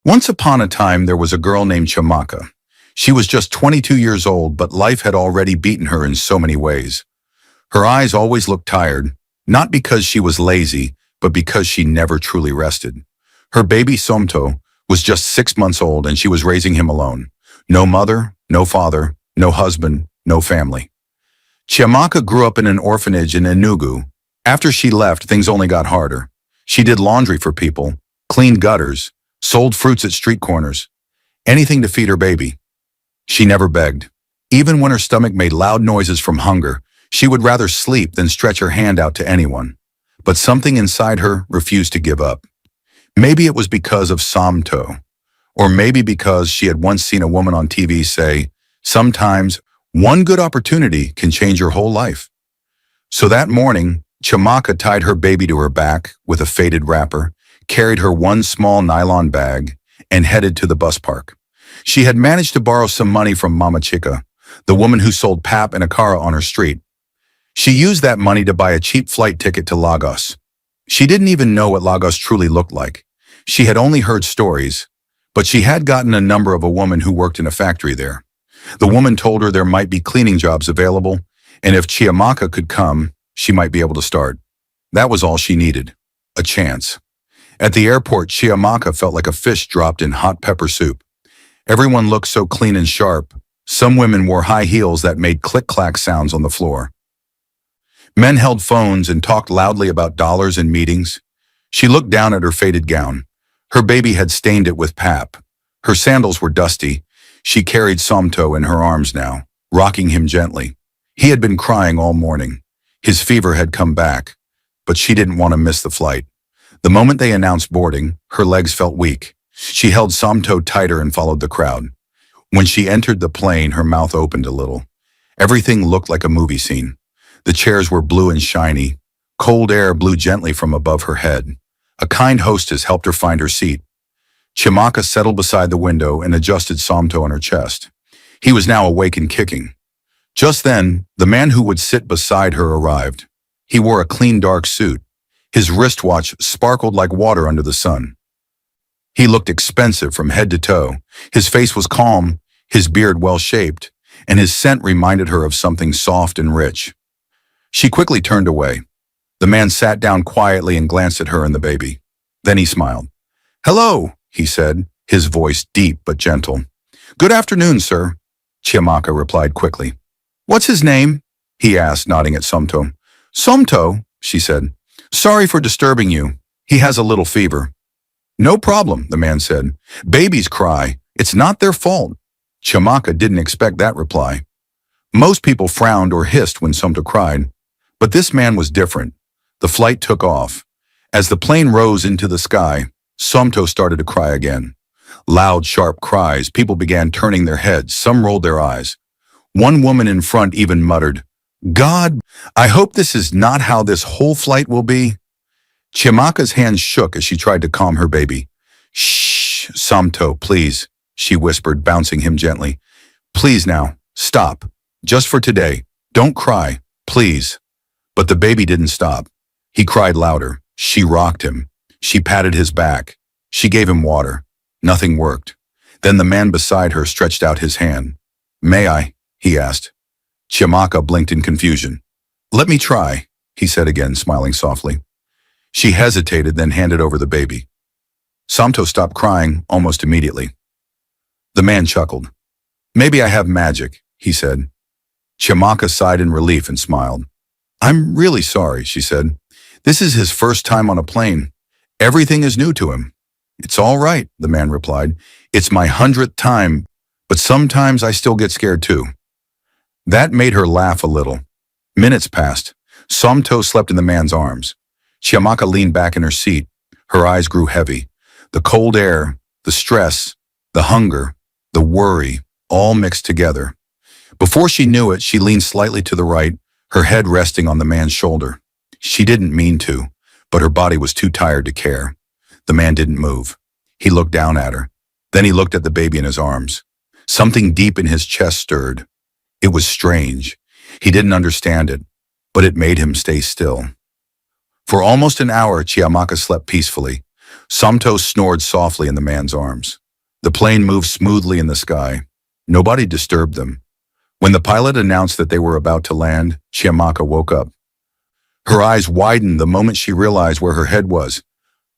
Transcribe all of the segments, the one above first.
Once upon a time, there was a girl named Chamaka. She was just 22 years old, but life had already beaten her in so many ways. Her eyes always looked tired, not because she was lazy, but because she never truly rested. Her baby Somto was just 6 months old and she was raising him alone. No mother, no father, no husband, no family. Chiamaka grew up in an orphanage in Enugu. After she left, things only got harder. She did laundry for people, cleaned gutters, sold fruits at street corners, anything to feed her baby. She never begged. Even when her stomach made loud noises from hunger, she would rather sleep than stretch her hand out to anyone. But something inside her refused to give up. Maybe it was because of Somto, or maybe because she had once seen a woman on TV say, "Sometimes one good opportunity can change your whole life." So that morning, Chamaka tied her baby to her back with a faded wrapper, carried her one small nylon bag, and headed to the bus park. She had managed to borrow some money from Mama Chica, the woman who sold pap and akara on her street. She used that money to buy a cheap flight ticket to Lagos. She didn't even know what Lagos truly looked like. She had only heard stories, but she had gotten a number of a woman who worked in a factory there. The woman told her there might be cleaning jobs available, and if Chiamaka could come, she might be able to start. That was all she needed, a chance. At the airport, Chiamaka felt like a fish dropped in hot pepper soup. Everyone looked so clean and sharp. Some women wore high heels that made click-clack sounds on the floor. Men held phones and talked loudly about dollars and meetings. She looked down at her faded gown. Her baby had stained it with pap. Her sandals were dusty. She carried Somto in her arms now, rocking him gently. He had been crying all morning. His fever had come back, but she didn't want to miss the flight. The moment they announced boarding, her legs felt weak. She held Somto tighter and followed the crowd. When she entered the plane, her mouth opened a little. Everything looked like a movie scene. The chairs were blue and shiny. Cold air blew gently from above her head. A kind hostess helped her find her seat. Chamaka settled beside the window and adjusted Somto on her chest. He was now awake and kicking. Just then, the man who would sit beside her arrived. He wore a clean dark suit. His wristwatch sparkled like water under the sun. He looked expensive from head to toe. His face was calm, his beard well-shaped, and his scent reminded her of something soft and rich. She quickly turned away. The man sat down quietly and glanced at her and the baby. Then he smiled. "Hello," he said, his voice deep but gentle. "Good afternoon, sir," Chiamaka replied quickly. "What's his name?" he asked, nodding at Somto. "Somto," she said. "Sorry for disturbing you. He has a little fever." "No problem," the man said. "Babies cry. It's not their fault." Chiamaka didn't expect that reply. Most people frowned or hissed when Somto cried, but this man was different. The flight took off. As the plane rose into the sky, Somto started to cry again. Loud, sharp cries. People began turning their heads. Some rolled their eyes. One woman in front even muttered, "God, I hope this is not how this whole flight will be." Chiamaka's hands shook as she tried to calm her baby. "Shh, Somto, please," she whispered, bouncing him gently. "Please now, stop. Just for today. Don't cry, please." But the baby didn't stop. He cried louder. She rocked him. She patted his back. She gave him water. Nothing worked. Then the man beside her stretched out his hand. "May I?" he asked. Chiamaka blinked in confusion. "Let me try," he said again, smiling softly. She hesitated, then handed over the baby. Somto stopped crying almost immediately. The man chuckled. "Maybe I have magic," he said. Chiamaka sighed in relief and smiled. "I'm really sorry," she said. "This is his first time on a plane. Everything is new to him." "It's all right," the man replied. "It's my 100th time, but sometimes I still get scared too." That made her laugh a little. Minutes passed. Somto slept in the man's arms. Chiamaka leaned back in her seat. Her eyes grew heavy. The cold air, the stress, the hunger, the worry, all mixed together. Before she knew it, she leaned slightly to the right, her head resting on the man's shoulder. She didn't mean to, but her body was too tired to care. The man didn't move. He looked down at her. Then he looked at the baby in his arms. Something deep in his chest stirred. It was strange. He didn't understand it, but it made him stay still. For almost an hour, Chiamaka slept peacefully. Somto snored softly in the man's arms. The plane moved smoothly in the sky. Nobody disturbed them. When the pilot announced that they were about to land, Chiamaka woke up. Her eyes widened the moment she realized where her head was.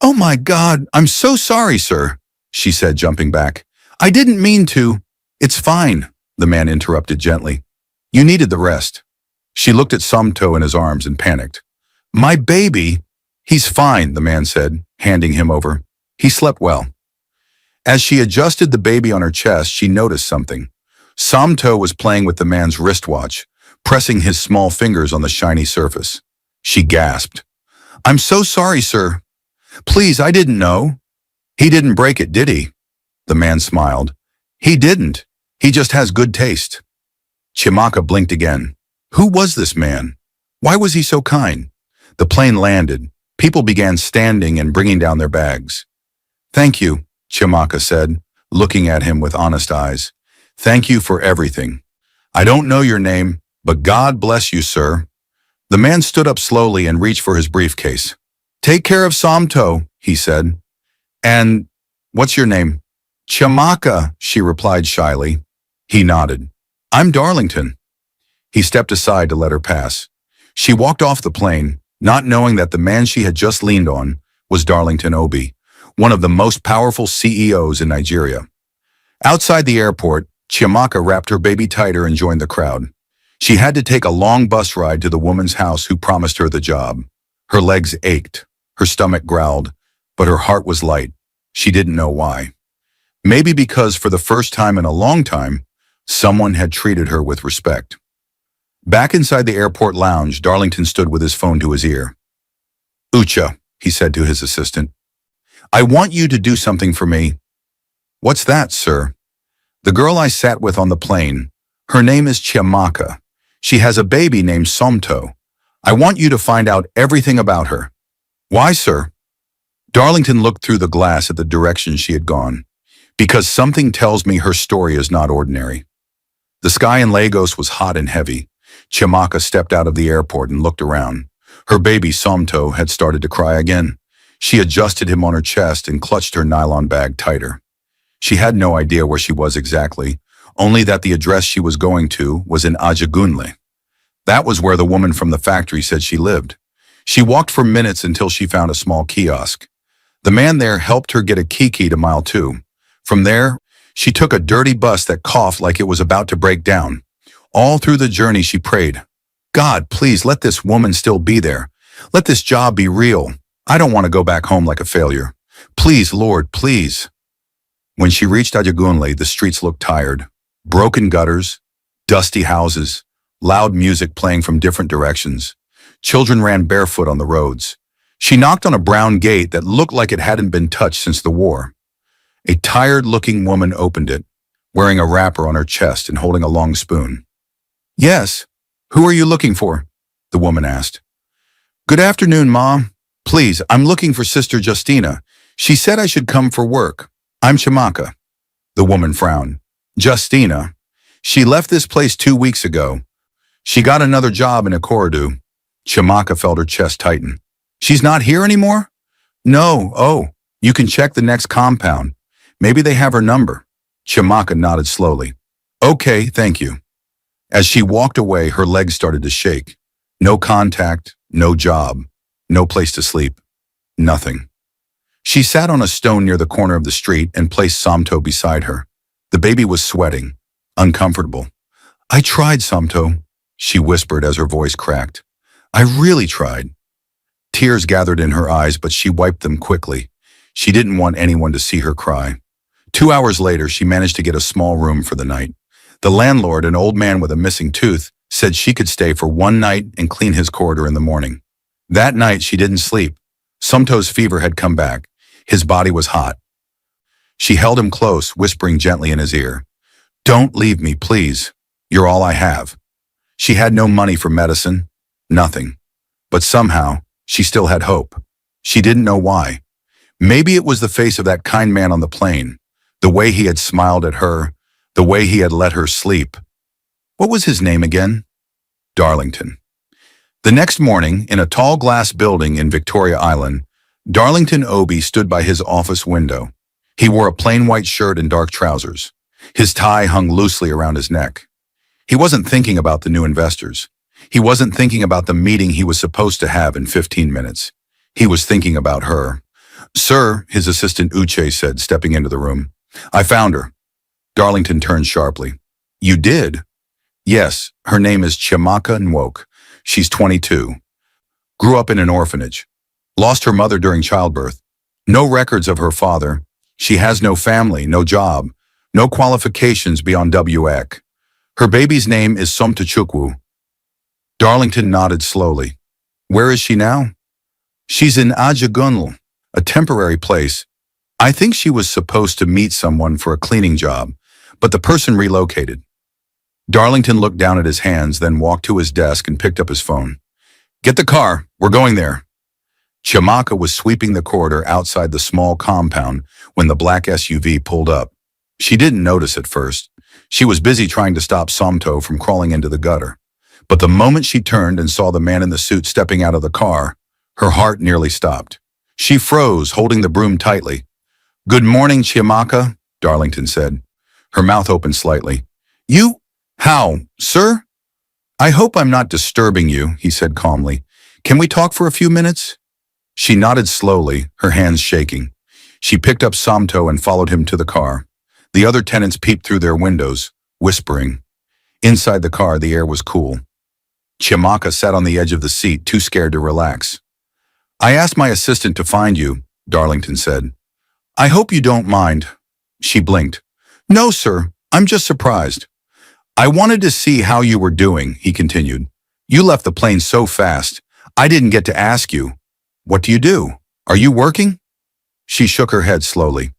"Oh my God, I'm so sorry, sir," she said, jumping back. "I didn't mean to." "It's fine," the man interrupted gently. "You needed the rest." She looked at Somto in his arms and panicked. "My baby!" "He's fine," the man said, handing him over. "He slept well." As she adjusted the baby on her chest, she noticed something. Somto was playing with the man's wristwatch, pressing his small fingers on the shiny surface. She gasped. "I'm so sorry, sir. Please, I didn't know." "He didn't break it, did he?" The man smiled. "He didn't. He just has good taste." Chiamaka blinked again. Who was this man? Why was he so kind? The plane landed. People began standing and bringing down their bags. "Thank you," Chiamaka said, looking at him with honest eyes. "Thank you for everything. I don't know your name, but God bless you, sir." The man stood up slowly and reached for his briefcase. "Take care of Somto," he said. "And what's your name?" "Chiamaka," she replied shyly. He nodded. "I'm Darlington." He stepped aside to let her pass. She walked off the plane, not knowing that the man she had just leaned on was Darlington Obi, one of the most powerful CEOs in Nigeria. Outside the airport, Chiamaka wrapped her baby tighter and joined the crowd. She had to take a long bus ride to the woman's house who promised her the job. Her legs ached, her stomach growled, but her heart was light. She didn't know why. Maybe because for the first time in a long time, someone had treated her with respect. Back inside the airport lounge, Darlington stood with his phone to his ear. "Ucha," he said to his assistant, "I want you to do something for me." "What's that, sir?" "The girl I sat with on the plane. Her name is Chiamaka. She has a baby named Somto. I want you to find out everything about her." "Why, sir?" Darlington looked through the glass at the direction she had gone. "Because something tells me her story is not ordinary." The sky in Lagos was hot and heavy. Chiamaka stepped out of the airport and looked around. Her baby Somto had started to cry again. She adjusted him on her chest and clutched her nylon bag tighter. She had no idea where she was exactly, only that the address she was going to was in Ajagunle. That was where the woman from the factory said she lived. She walked for minutes until she found a small kiosk. The man there helped her get a key to mile 2. From there, she took a dirty bus that coughed like it was about to break down. All through the journey she prayed, "God, please let this woman still be there. Let this job be real. I don't want to go back home like a failure. Please, Lord, please." When she reached Ajagunle, the streets looked tired. Broken gutters, dusty houses, loud music playing from different directions. Children ran barefoot on the roads. She knocked on a brown gate that looked like it hadn't been touched since the war. A tired-looking woman opened it, wearing a wrapper on her chest and holding a long spoon. "Yes, who are you looking for?" the woman asked. "Good afternoon, Mom. Please, I'm looking for Sister Justina. She said I should come for work. I'm Chiamaka." The woman frowned. "Justina? She left this place 2 weeks ago. She got another job in Ikorodu." Chiamaka felt her chest tighten. "She's not here anymore?" "No, oh, you can check the next compound. Maybe they have her number." Chiamaka nodded slowly. "Okay, thank you." As she walked away, her legs started to shake. No contact, no job, no place to sleep, nothing. She sat on a stone near the corner of the street and placed Somto beside her. The baby was sweating, uncomfortable. "I tried, Somto," she whispered as her voice cracked. "I really tried." Tears gathered in her eyes, but she wiped them quickly. She didn't want anyone to see her cry. 2 hours later, she managed to get a small room for the night. The landlord, an old man with a missing tooth, said she could stay for 1 night and clean his corridor in the morning. That night, she didn't sleep. Somto's fever had come back. His body was hot. She held him close, whispering gently in his ear, "Don't leave me, please. You're all I have." She had no money for medicine, nothing. But somehow, she still had hope. She didn't know why. Maybe it was the face of that kind man on the plane, the way he had smiled at her, the way he had let her sleep. What was his name again? Darlington. The next morning, in a tall glass building in Victoria Island, Darlington Obi stood by his office window. He wore a plain white shirt and dark trousers. His tie hung loosely around his neck. He wasn't thinking about the new investors. He wasn't thinking about the meeting he was supposed to have in 15 minutes. He was thinking about her. "Sir," his assistant Uche said, stepping into the room. "I found her." Darlington turned sharply. "You did?" "Yes, her name is Chiamaka Nwoke. She's 22. Grew up in an orphanage. Lost her mother during childbirth. No records of her father. She has no family, no job, no qualifications beyond WEC. Her baby's name is Somtachukwu." Darlington nodded slowly. "Where is she now?" "She's in Ajagunl, a temporary place. I think she was supposed to meet someone for a cleaning job, but the person relocated." Darlington looked down at his hands, then walked to his desk and picked up his phone. "Get the car. We're going there." Chiamaka was sweeping the corridor outside the small compound when the black SUV pulled up. She didn't notice at first. She was busy trying to stop Somto from crawling into the gutter. But the moment she turned and saw the man in the suit stepping out of the car, her heart nearly stopped. She froze, holding the broom tightly. "Good morning, Chiamaka," Darlington said. Her mouth opened slightly. "You? How, sir?" "I hope I'm not disturbing you," he said calmly. "Can we talk for a few minutes?" She nodded slowly, her hands shaking. She picked up Somto and followed him to the car. The other tenants peeped through their windows, whispering. Inside the car, the air was cool. Chiamaka sat on the edge of the seat, too scared to relax. "I asked my assistant to find you," Darlington said. "I hope you don't mind." She blinked. "No, sir. I'm just surprised." "I wanted to see how you were doing," he continued. "You left the plane so fast. I didn't get to ask you. What do you do? Are you working?" She shook her head slowly.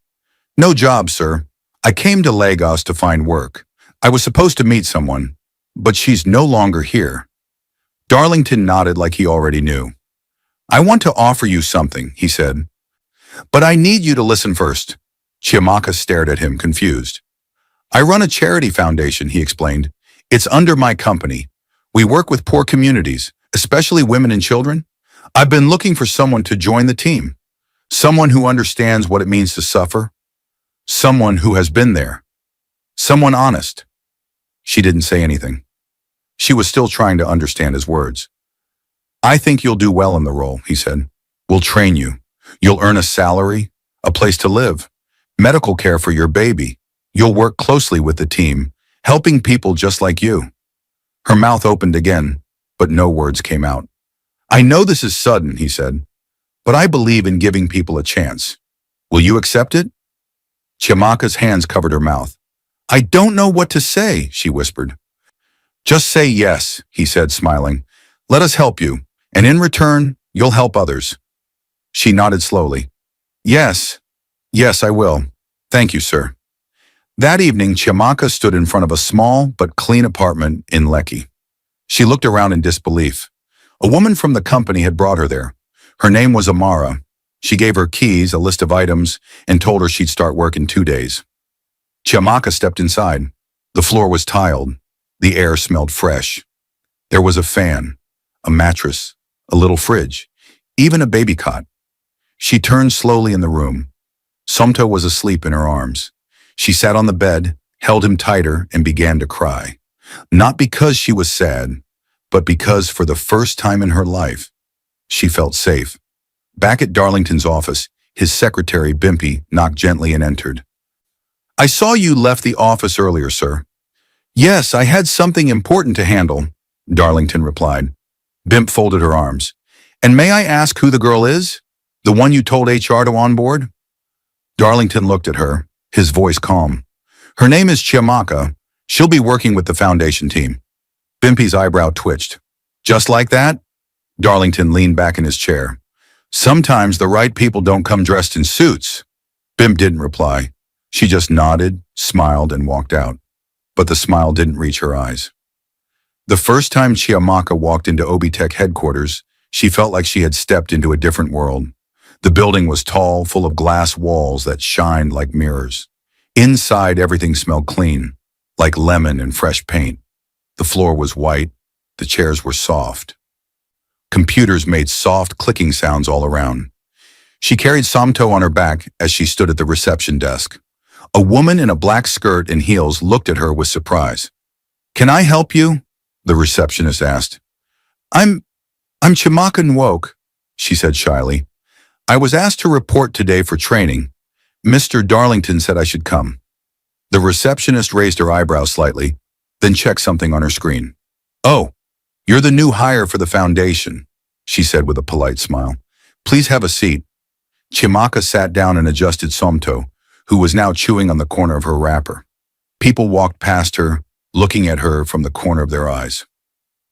"No job, sir. I came to Lagos to find work. I was supposed to meet someone, but she's no longer here." Darlington nodded like he already knew. "I want to offer you something," he said. "But I need you to listen first." Chiamaka stared at him, confused. "I run a charity foundation," he explained. "It's under my company. We work with poor communities, especially women and children. I've been looking for someone to join the team. Someone who understands what it means to suffer. Someone who has been there. Someone honest." She didn't say anything. She was still trying to understand his words. "I think you'll do well in the role," he said. "We'll train you. You'll earn a salary, a place to live, medical care for your baby. You'll work closely with the team, helping people just like you." Her mouth opened again, but no words came out. "I know this is sudden," he said, "but I believe in giving people a chance. Will you accept it?" Chiamaka's hands covered her mouth. "I don't know what to say," she whispered. "Just say yes," he said, smiling. "Let us help you, and in return, you'll help others." She nodded slowly. Yes, I will. Thank you, sir." That evening, Chiamaka stood in front of a small but clean apartment in Lekki. She looked around in disbelief. A woman from the company had brought her there. Her name was Amara. She gave her keys, a list of items, and told her she'd start work in 2 days. Chiamaka stepped inside. The floor was tiled. The air smelled fresh. There was a fan, a mattress, a little fridge, even a baby cot. She turned slowly in the room. Somto was asleep in her arms. She sat on the bed, held him tighter, and began to cry. Not because she was sad, but because for the first time in her life, she felt safe. Back at Darlington's office, his secretary, Bimpy, knocked gently and entered. "I saw you left the office earlier, sir." "Yes, I had something important to handle," Darlington replied. Bimp folded her arms. "And may I ask who the girl is? The one you told HR to onboard?" Darlington looked at her, his voice calm. "Her name is Chiamaka. She'll be working with the foundation team." Bimpy's eyebrow twitched. "Just like that?" Darlington leaned back in his chair. "Sometimes the right people don't come dressed in suits." Bimp didn't reply. She just nodded, smiled, and walked out. But the smile didn't reach her eyes. The first time Chiamaka walked into Obitech headquarters, she felt like she had stepped into a different world. The building was tall, full of glass walls that shined like mirrors. Inside, everything smelled clean, like lemon and fresh paint. The floor was white. The chairs were soft. Computers made soft clicking sounds all around. She carried Somto on her back as she stood at the reception desk. A woman in a black skirt and heels looked at her with surprise. "Can I help you?" the receptionist asked. I'm Chimaka Nwoke," she said shyly. "I was asked to report today for training. Mr. Darlington said I should come." The receptionist raised her eyebrows slightly, then checked something on her screen. "Oh, you're the new hire for the foundation," she said with a polite smile. "Please have a seat." Chimaka sat down and adjusted Somto, who was now chewing on the corner of her wrapper. People walked past her, looking at her from the corner of their eyes.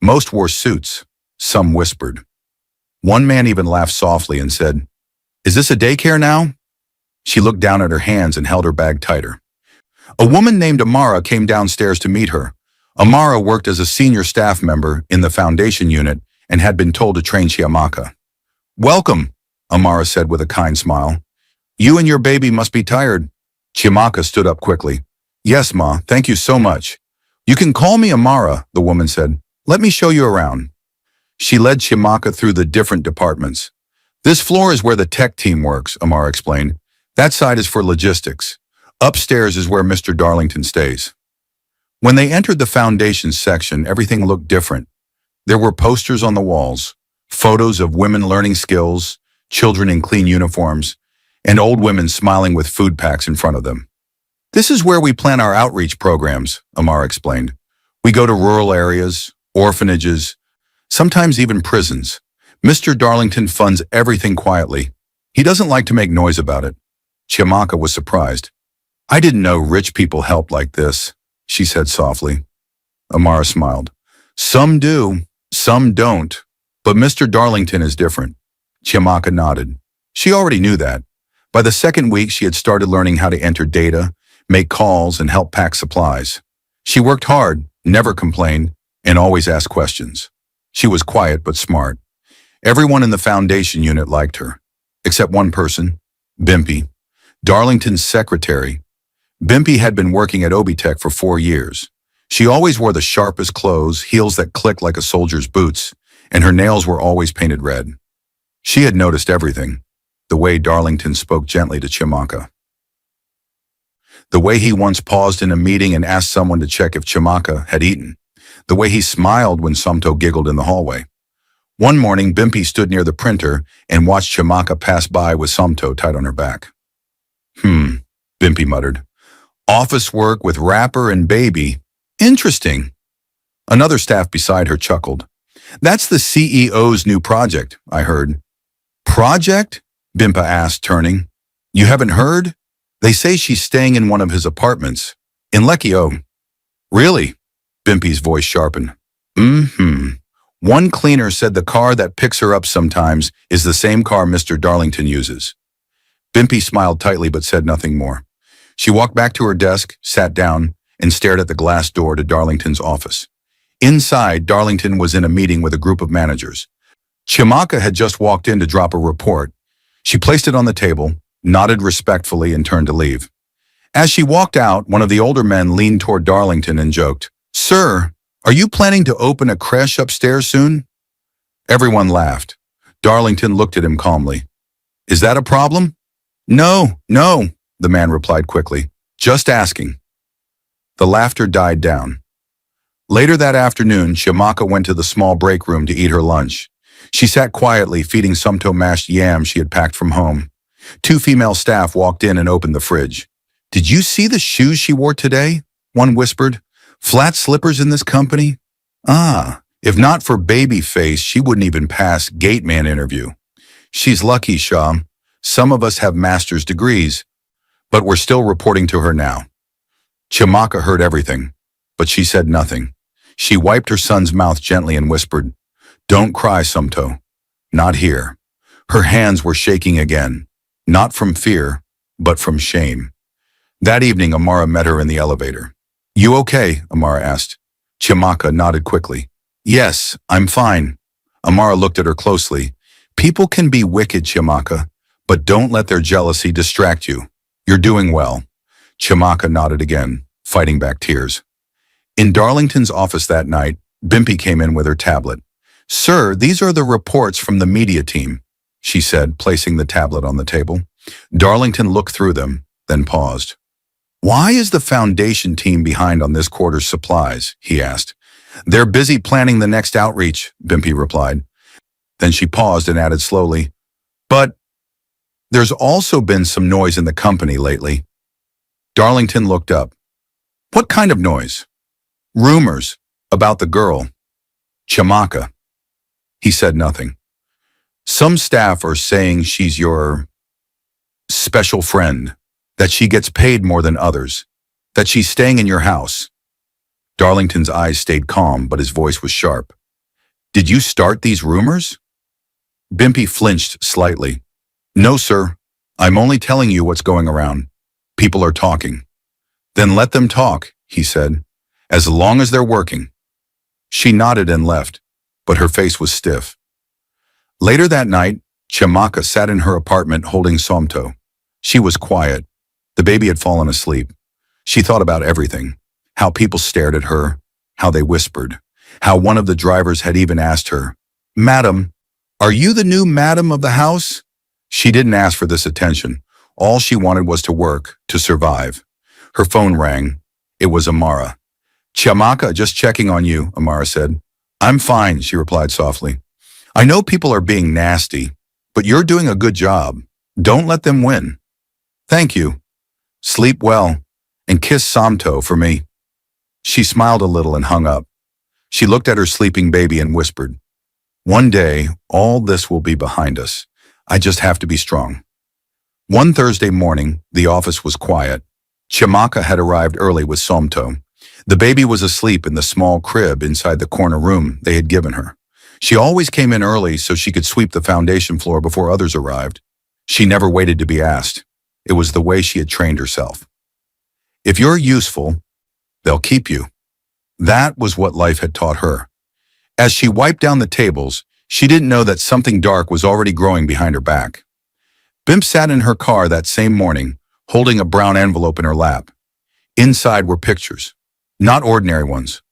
Most wore suits. Some whispered. One man even laughed softly and said, "Is this a daycare now?" She looked down at her hands and held her bag tighter. A woman named Amara came downstairs to meet her. Amara worked as a senior staff member in the foundation unit and had been told to train Chimaka. "Welcome," Amara said with a kind smile. "You and your baby must be tired." Chimaka stood up quickly. "Yes, Ma, thank you so much." "You can call me Amara," the woman said. "Let me show you around." She led Chimaka through the different departments. "This floor is where the tech team works," Amara explained. "That side is for logistics. Upstairs is where Mr. Darlington stays." When they entered the foundation section, everything looked different. There were posters on the walls, photos of women learning skills, children in clean uniforms, and old women smiling with food packs in front of them. "This is where we plan our outreach programs," Amara explained. "We go to rural areas, orphanages, sometimes even prisons. Mr. Darlington funds everything quietly. He doesn't like to make noise about it." Chimaka was surprised. "I didn't know rich people helped like this," she said softly. Amara smiled. "Some do, some don't, but Mr. Darlington is different." Chimaka nodded. She already knew that. By the second week, she had started learning how to enter data, make calls, and help pack supplies. She worked hard, never complained, and always asked questions. She was quiet but smart. Everyone in the foundation unit liked her, except one person, Bimpy, Darlington's secretary. Bimpy had been working at Obitech for 4 years. She always wore the sharpest clothes, heels that clicked like a soldier's boots, and her nails were always painted red. She had noticed everything. The way Darlington spoke gently to Chimaka. The way he once paused in a meeting and asked someone to check if Chimaka had eaten. The way he smiled when Somto giggled in the hallway. One morning, Bimpy stood near the printer and watched Chimaka pass by with Somto tied on her back. Bimpy muttered. "Office work with wrapper and baby. Interesting." Another staff beside her chuckled. "That's the CEO's new project, I heard." "Project?" Bimpa asked, turning. "You haven't heard? They say she's staying in one of his apartments. In Lekio." "Really?" Bimpy's voice sharpened. One cleaner said the car that picks her up sometimes is the same car Mr. Darlington uses." Bimpy smiled tightly but said nothing more. She walked back to her desk, sat down, and stared at the glass door to Darlington's office. Inside, Darlington was in a meeting with a group of managers. Chimaka had just walked in to drop a report. She placed it on the table, nodded respectfully, and turned to leave. As she walked out, one of the older men leaned toward Darlington and joked, "Sir, are you planning to open a creche upstairs soon?" Everyone laughed. Darlington looked at him calmly. "Is that a problem?" No, the man replied quickly. "Just asking." The laughter died down. Later that afternoon, Chimaka went to the small break room to eat her lunch. She sat quietly, feeding Somto mashed yams she had packed from home. 2 female staff walked in and opened the fridge. "Did you see the shoes she wore today?" one whispered. "Flat slippers in this company? Ah, if not for Babyface, she wouldn't even pass gate man interview. She's lucky, Shaw. Some of us have master's degrees, but we're still reporting to her now." Chimaka heard everything, but she said nothing. She wiped her son's mouth gently and whispered, "Don't cry, Somto. Not here." Her hands were shaking again, not from fear, but from shame. That evening, Amara met her in the elevator. "You okay?" Amara asked. Chimaka nodded quickly. "Yes, I'm fine." Amara looked at her closely. "People can be wicked, Chimaka, but don't let their jealousy distract you. You're doing well." Chimaka nodded again, fighting back tears. In Darlington's office that night, Bimpy came in with her tablet. "Sir, these are the reports from the media team." she said, placing the tablet on the table. Darlington looked through them, then paused. Why is the foundation team behind on this quarter's supplies? He asked. They're busy planning the next outreach, Bimpy replied. Then she paused and added slowly, but there's also been some noise in the company lately. Darlington looked up. What kind of noise? Rumors about the girl, Chamaka. He said nothing. Some staff are saying she's your special friend, that she gets paid more than others, that she's staying in your house. Darlington's eyes stayed calm, but his voice was sharp. Did you start these rumors? Bimpy flinched slightly. No, sir. I'm only telling you what's going around. People are talking. Then let them talk, he said, as long as they're working. She nodded and left, but her face was stiff. Later that night, Chamaka sat in her apartment holding Somto. She was quiet. The baby had fallen asleep. She thought about everything. How people stared at her, how they whispered, how one of the drivers had even asked her, Madam, are you the new madam of the house? She didn't ask for this attention. All she wanted was to work, to survive. Her phone rang. It was Amara. Chamaka, just checking on you, Amara said. I'm fine, she replied softly. I know people are being nasty, but you're doing a good job. Don't let them win. Thank you. Sleep well, and kiss Somto for me. She smiled a little and hung up. She looked at her sleeping baby and whispered, One day, all this will be behind us. I just have to be strong. One Thursday morning, the office was quiet. Chamaka had arrived early with Somto. The baby was asleep in the small crib inside the corner room they had given her. She always came in early so she could sweep the foundation floor before others arrived. She never waited to be asked. It was the way she had trained herself. If you're useful, they'll keep you. That was what life had taught her. As she wiped down the tables, she didn't know that something dark was already growing behind her back. Bimp sat in her car that same morning, holding a brown envelope in her lap. Inside were pictures, not ordinary ones.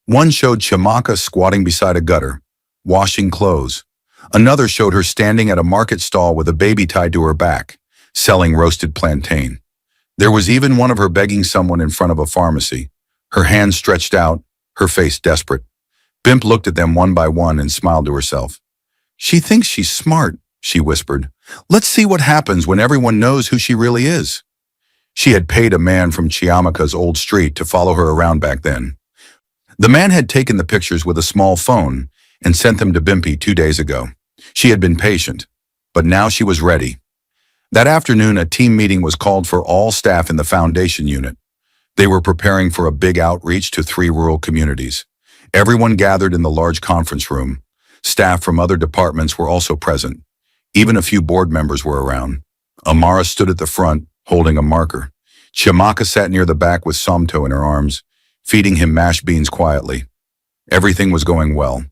One showed Chamaka squatting beside a gutter, washing clothes. Another showed her standing at a market stall with a baby tied to her back, selling roasted plantain. There was even one of her begging someone in front of a pharmacy, her hands stretched out, her face desperate. Bimp looked at them one by one and smiled to herself. She thinks she's smart, she whispered. Let's see what happens when everyone knows who she really is. She had paid a man from Chiamaka's old street to follow her around back then. The man had taken the pictures with a small phone and sent them to Bimpy 2 days ago. She had been patient, but now she was ready. That afternoon, a team meeting was called for all staff in the foundation unit. They were preparing for a big outreach to 3 rural communities. Everyone gathered in the large conference room. Staff from other departments were also present. Even a few board members were around. Amara stood at the front, holding a marker. Chamaka sat near the back with Somto in her arms, feeding him mashed beans quietly. Everything was going well,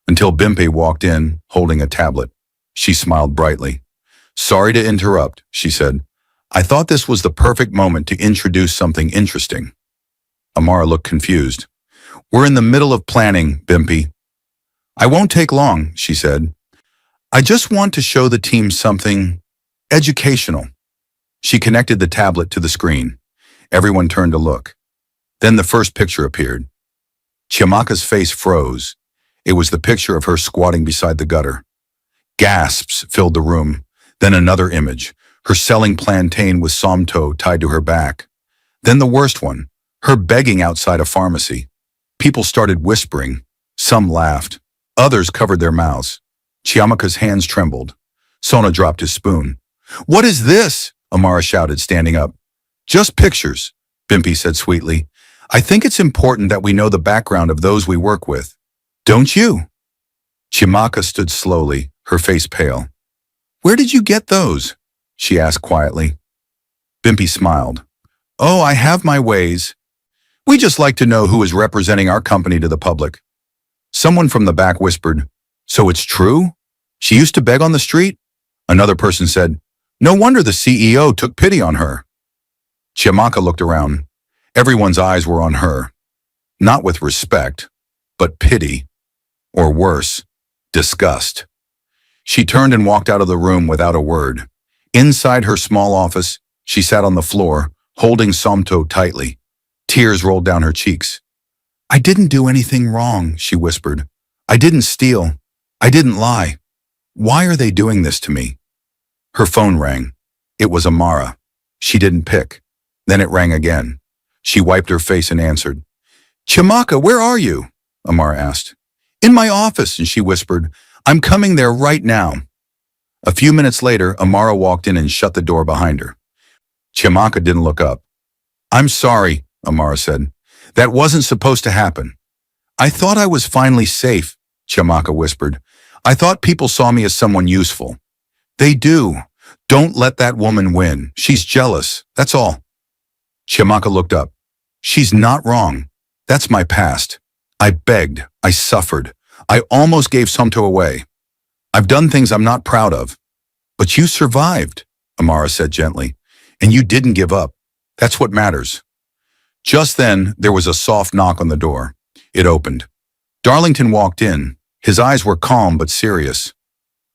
until Bimpy walked in, holding a tablet. She smiled brightly. Sorry to interrupt, she said. I thought this was the perfect moment to introduce something interesting. Amara looked confused. We're in the middle of planning, Bimpy. I won't take long, she said. I just want to show the team something educational. She connected the tablet to the screen. Everyone turned to look. Then the first picture appeared. Chamaka's face froze. It was the picture of her squatting beside the gutter. Gasps filled the room. Then another image, her selling plantain with Somto tied to her back. Then the worst one, her begging outside a pharmacy. People started whispering. Some laughed. Others covered their mouths. Chiamaka's hands trembled. Sona dropped his spoon. What is this? Amara shouted, standing up. Just pictures, Bimpy said sweetly. I think it's important that we know the background of those we work with. Don't you? Chiamaka stood slowly, her face pale. Where did you get those? She asked quietly. Bimpy smiled. Oh, I have my ways. We just like to know who is representing our company to the public. Someone from the back whispered, So it's true? She used to beg on the street? Another person said, No wonder the CEO took pity on her. Chiamaka looked around. Everyone's eyes were on her. Not with respect, but pity. Or worse, disgust. She turned and walked out of the room without a word. Inside her small office, she sat on the floor, holding Somto tightly. Tears rolled down her cheeks. "I didn't do anything wrong," she whispered. "I didn't steal. I didn't lie. Why are they doing this to me?" Her phone rang. It was Amara. She didn't pick. Then it rang again. She wiped her face and answered. "Chimaka, where are you?" Amara asked. "In my office," and she whispered. "I'm coming there right now." A few minutes later, Amara walked in and shut the door behind her. Chimaka didn't look up. "I'm sorry," Amara said. "That wasn't supposed to happen." "I thought I was finally safe," Chimaka whispered. "I thought people saw me as someone useful." "They do. Don't let that woman win. She's jealous. That's all." Chimaka looked up. "She's not wrong. That's my past. I begged. I suffered. I almost gave Somto away. I've done things I'm not proud of." "But you survived," Amara said gently. "And you didn't give up. That's what matters." Just then, there was a soft knock on the door. It opened. Darlington walked in. His eyes were calm but serious.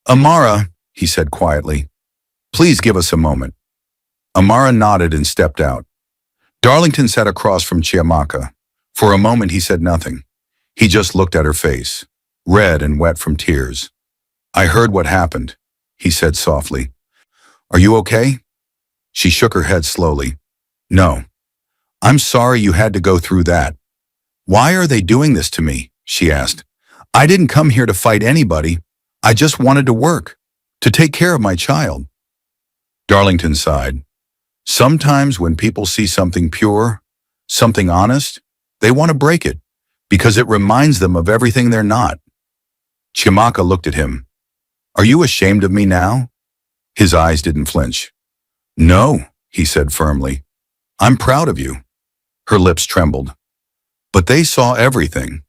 "Amara," he said quietly, "please give us a moment." Amara nodded and stepped out. Darlington sat across from Chimaka. For a moment, he said nothing. He just looked at her face, red and wet from tears. "I heard what happened," he said softly. "Are you okay?" She shook her head slowly. "No. I'm sorry you had to go through that." "Why are they doing this to me?" she asked. "I didn't come here to fight anybody. I just wanted to work, to take care of my child." Darlington sighed. "Sometimes when people see something pure, something honest, they want to break it, because it reminds them of everything they're not." Chimaka looked at him. "Are you ashamed of me now?" His eyes didn't flinch. "No," he said firmly. "I'm proud of you." Her lips trembled. "But they saw everything.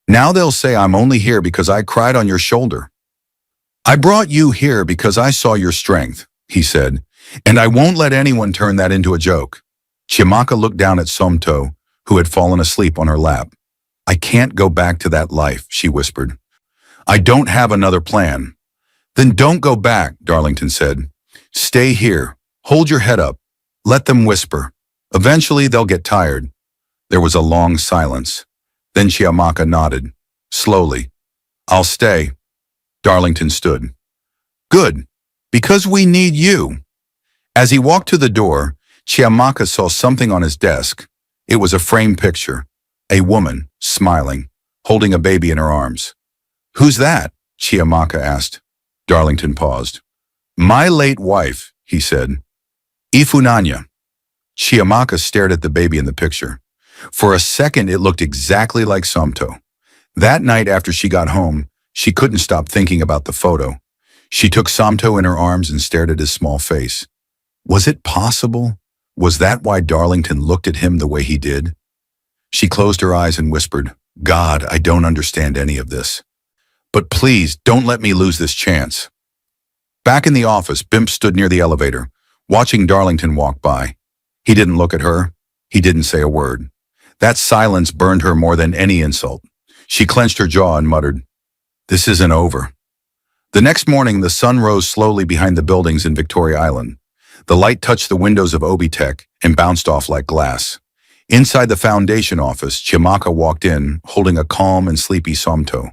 Now they'll say I'm only here because I cried on your shoulder." "I brought you here because I saw your strength," he said, "and I won't let anyone turn that into a joke." Chimaka looked down at Somto, who had fallen asleep on her lap. "I can't go back to that life," she whispered. "I don't have another plan." "Then don't go back," Darlington said. "Stay here. Hold your head up. Let them whisper. Eventually they'll get tired." There was a long silence. Then Chimaka nodded, slowly. "I'll stay." Darlington stood. "Good, because we need you." As he walked to the door, Chimaka saw something on his desk. It was a framed picture. A woman, smiling, holding a baby in her arms. "Who's that?" Chimaka asked. Darlington paused. "My late wife," he said. "Ifunanya." Chimaka stared at the baby in the picture. For a second, it looked exactly like Somto. That night after she got home, she couldn't stop thinking about the photo. She took Somto in her arms and stared at his small face. Was it possible? Was that why Darlington looked at him the way he did? She closed her eyes and whispered, "God, I don't understand any of this. But please, don't let me lose this chance." Back in the office, Bimp stood near the elevator, watching Darlington walk by. He didn't look at her. He didn't say a word. That silence burned her more than any insult. She clenched her jaw and muttered, "This isn't over." The next morning, the sun rose slowly behind the buildings in Victoria Island. The light touched the windows of Obitech and bounced off like glass. Inside the foundation office, Chimaka walked in, holding a calm and sleepy Somto.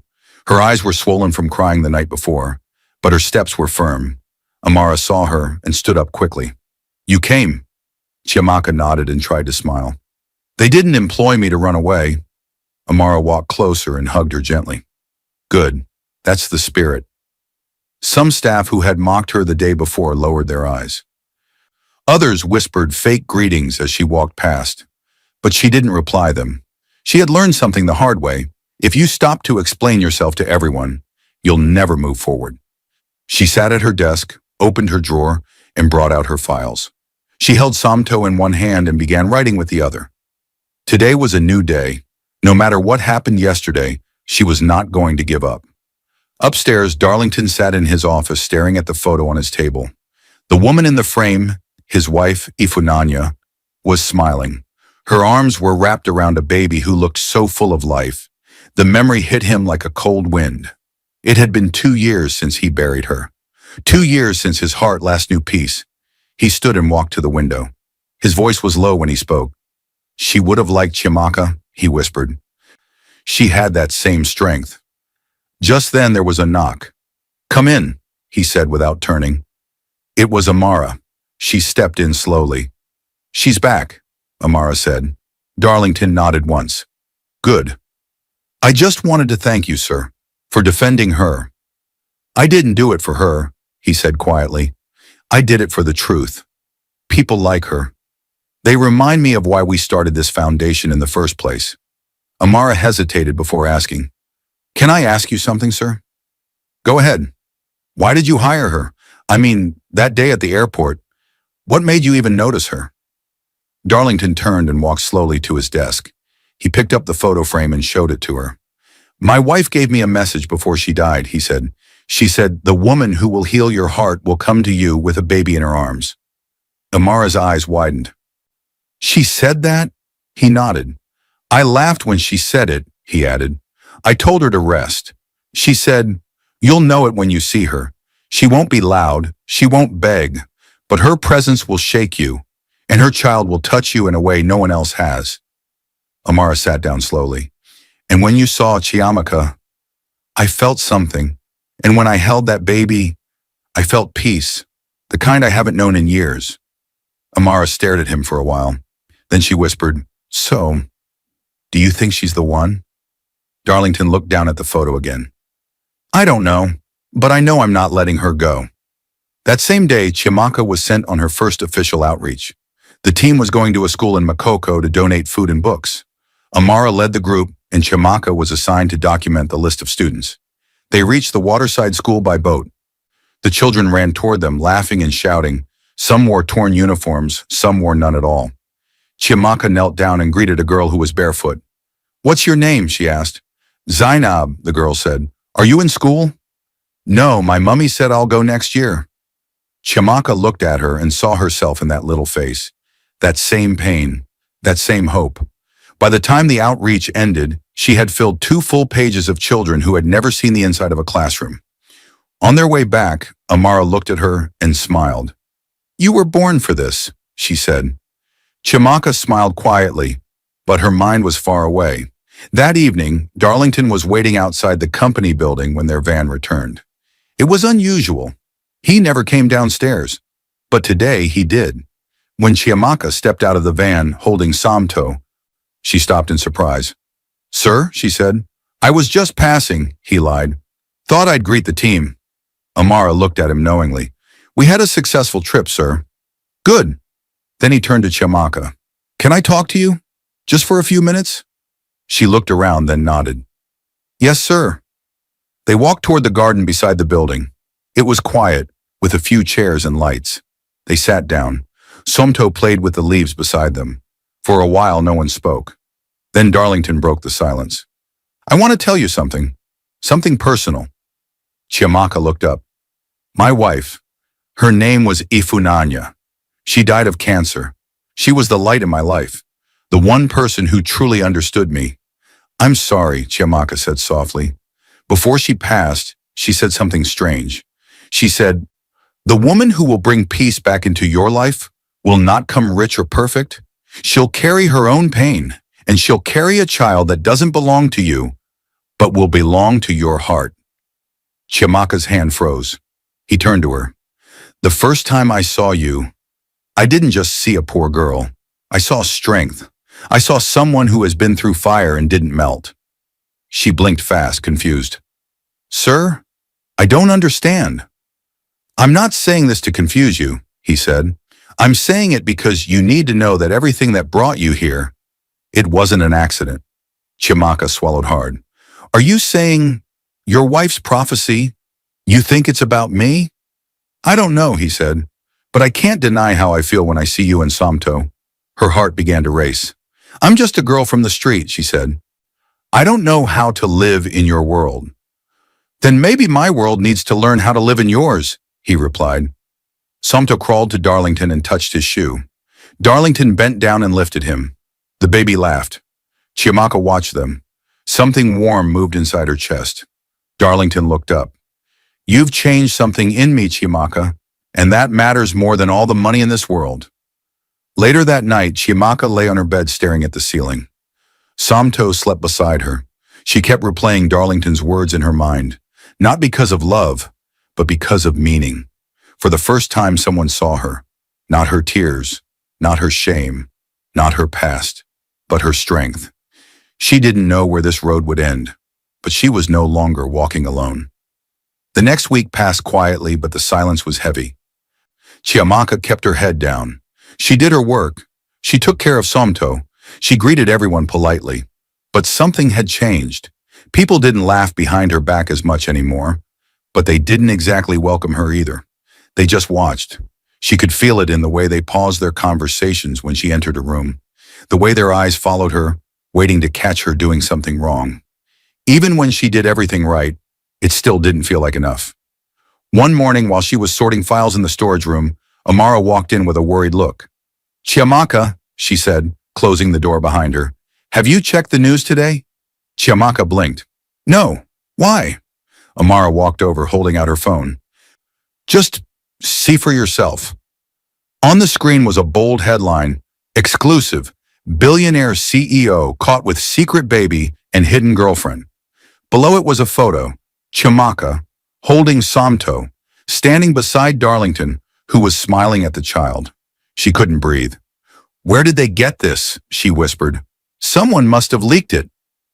Her eyes were swollen from crying the night before, but her steps were firm. Amara saw her and stood up quickly. "You came." Chimaka nodded and tried to smile. "They didn't employ me to run away." Amara walked closer and hugged her gently. "Good. That's the spirit." Some staff who had mocked her the day before lowered their eyes. Others whispered fake greetings as she walked past, but she didn't reply them. She had learned something the hard way. If you stop to explain yourself to everyone, you'll never move forward. She sat at her desk, opened her drawer, and brought out her files. She held Somto in one hand and began writing with the other. Today was a new day. No matter what happened yesterday, she was not going to give up. Upstairs, Darlington sat in his office staring at the photo on his table. The woman in the frame, his wife, Ifunanya, was smiling. Her arms were wrapped around a baby who looked so full of life. The memory hit him like a cold wind. It had been 2 years since he buried her. 2 years since his heart last knew peace. He stood and walked to the window. His voice was low when he spoke. She would have liked Chimaka, he whispered. She had that same strength. Just then there was a knock. Come in, he said without turning. It was Amara. She stepped in slowly. She's back, Amara said. Darlington nodded once. Good. I just wanted to thank you, sir, for defending her. I didn't do it for her, he said quietly. I did it for the truth. People like her. They remind me of why we started this foundation in the first place. Amara hesitated before asking, Can I ask you something, sir? Go ahead. Why did you hire her? I mean, that day at the airport. What made you even notice her? Darlington turned and walked slowly to his desk. He picked up the photo frame and showed it to her. My wife gave me a message before she died, he said. She said, the woman who will heal your heart will come to you with a baby in her arms. Amara's eyes widened. She said that? He nodded. I laughed when she said it, he added. I told her to rest. She said, you'll know it when you see her. She won't be loud, she won't beg, but her presence will shake you, and her child will touch you in a way no one else has. Amara sat down slowly. And when you saw Chiamaka, I felt something. And when I held that baby, I felt peace, the kind I haven't known in years. Amara stared at him for a while. Then she whispered, So, do you think she's the one? Darlington looked down at the photo again. I don't know, but I know I'm not letting her go. That same day, Chiamaka was sent on her first official outreach. The team was going to a school in Makoko to donate food and books. Amara led the group, and Chiamaka was assigned to document the list of students. They reached the waterside school by boat. The children ran toward them, laughing and shouting. Some wore torn uniforms, some wore none at all. Chiamaka knelt down and greeted a girl who was barefoot. What's your name? She asked. Zainab, the girl said. Are you in school? No, my mummy said I'll go next year. Chiamaka looked at her and saw herself in that little face. That same pain, that same hope. By the time the outreach ended, she had filled 2 full pages of children who had never seen the inside of a classroom. On their way back, Amara looked at her and smiled. You were born for this, she said. Chiamaka smiled quietly, but her mind was far away. That evening, Darlington was waiting outside the company building when their van returned. It was unusual. He never came downstairs, but today he did. When Chiamaka stepped out of the van holding Samto, she stopped in surprise. Sir, she said. I was just passing, he lied. Thought I'd greet the team. Amara looked at him knowingly. We had a successful trip, sir. Good. Then he turned to Chiamaka. Can I talk to you? Just for a few minutes? She looked around, then nodded. Yes, sir. They walked toward the garden beside the building. It was quiet, with a few chairs and lights. They sat down. Somto played with the leaves beside them. For a while, no one spoke. Then Darlington broke the silence. I want to tell you something. Something personal. Chiamaka looked up. My wife. Her name was Ifunanya. She died of cancer. She was the light in my life. The one person who truly understood me. I'm sorry, Chiamaka said softly. Before she passed, she said something strange. She said, the woman who will bring peace back into your life will not come rich or perfect. She'll carry her own pain, and she'll carry a child that doesn't belong to you, but will belong to your heart. Chiamaka's hand froze. He turned to her. The first time I saw you, I didn't just see a poor girl. I saw strength. I saw someone who has been through fire and didn't melt. She blinked fast, confused. Sir, I don't understand. I'm not saying this to confuse you, he said. I'm saying it because you need to know that everything that brought you here, it wasn't an accident. Chiamaka swallowed hard. Are you saying your wife's prophecy, you think it's about me? I don't know, he said, but I can't deny how I feel when I see you and Samto. Her heart began to race. I'm just a girl from the street, she said. I don't know how to live in your world. Then maybe my world needs to learn how to live in yours, he replied. Samto crawled to Darlington and touched his shoe. Darlington bent down and lifted him. The baby laughed. Chiamaka watched them. Something warm moved inside her chest. Darlington looked up. You've changed something in me, Chiamaka, and that matters more than all the money in this world. Later that night, Chiamaka lay on her bed staring at the ceiling. Somto slept beside her. She kept replaying Darlington's words in her mind, not because of love, but because of meaning. For the first time, someone saw her. Not her tears, not her shame, not her past, but her strength. She didn't know where this road would end, but she was no longer walking alone. The next week passed quietly, but the silence was heavy. Chiamaka kept her head down. She did her work. She took care of Somto. She greeted everyone politely. But something had changed. People didn't laugh behind her back as much anymore, but they didn't exactly welcome her either. They just watched. She could feel it in the way they paused their conversations when she entered a room, the way their eyes followed her, waiting to catch her doing something wrong. Even when she did everything right, it still didn't feel like enough. One morning, while she was sorting files in the storage room, Amara walked in with a worried look. Chiamaka, she said, closing the door behind her, have you checked the news today? Chiamaka blinked. No. Why? Amara walked over, holding out her phone. Just see for yourself. On the screen was a bold headline, exclusive, billionaire CEO caught with secret baby and hidden girlfriend. Below it was a photo, Chiamaka, holding Somto, standing beside Darlington, who was smiling at the child. She couldn't breathe. Where did they get this? She whispered. Someone must have leaked it,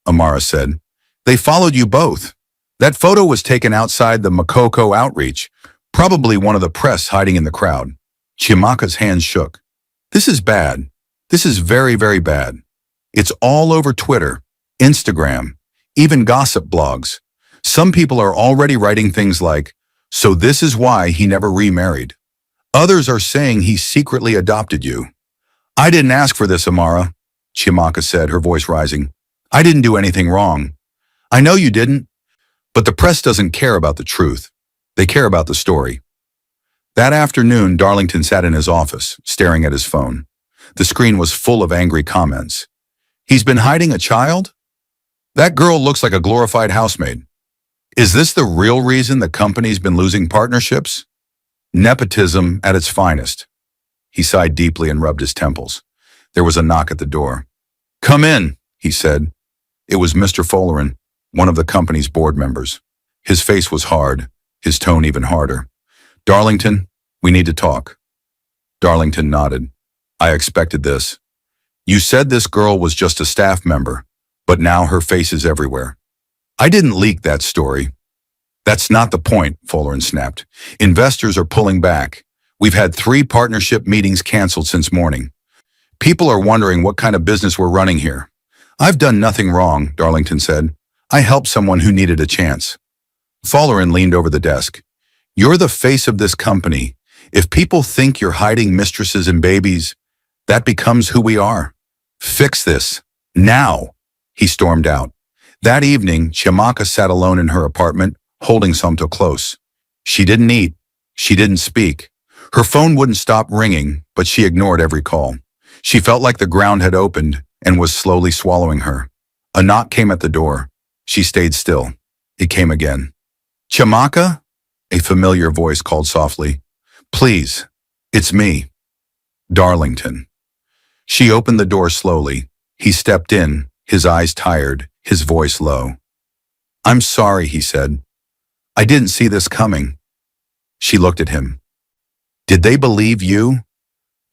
Amara said. They followed you both. That photo was taken outside the Makoko outreach, probably one of the press hiding in the crowd. Chiamaka's hands shook. This is bad. This is very, very bad. It's all over Twitter, Instagram, even gossip blogs. Some people are already writing things like, so this is why he never remarried. Others are saying he secretly adopted you. I didn't ask for this, Amara, Chiamaka said, her voice rising. I didn't do anything wrong. I know you didn't, but the press doesn't care about the truth. They care about the story. That afternoon, Darlington sat in his office, staring at his phone. The screen was full of angry comments. He's been hiding a child? That girl looks like a glorified housemaid. Is this the real reason the company's been losing partnerships? Nepotism at its finest. He sighed deeply and rubbed his temples. There was a knock at the door. Come in, he said. It was Mr. Folklore, one of the company's board members. His face was hard, his tone even harder. Darlington, we need to talk. Darlington nodded. I expected this. You said this girl was just a staff member, but now her face is everywhere. I didn't leak that story. That's not the point, Folklore snapped. Investors are pulling back. We've had 3 partnership meetings canceled since morning. People are wondering what kind of business we're running here. I've done nothing wrong, Darlington said. I helped someone who needed a chance. Folklore leaned over the desk. You're the face of this company. If people think you're hiding mistresses and babies, that becomes who we are. Fix this. Now, he stormed out. That evening, Chiamaka sat alone in her apartment, holding Somto close. She didn't eat. She didn't speak. Her phone wouldn't stop ringing, but she ignored every call. She felt like the ground had opened and was slowly swallowing her. A knock came at the door. She stayed still. It came again. Chiamaka? A familiar voice called softly. Please, it's me. Darlington. She opened the door slowly. He stepped in, his eyes tired, his voice low. I'm sorry, he said. I didn't see this coming. She looked at him. Did they believe you?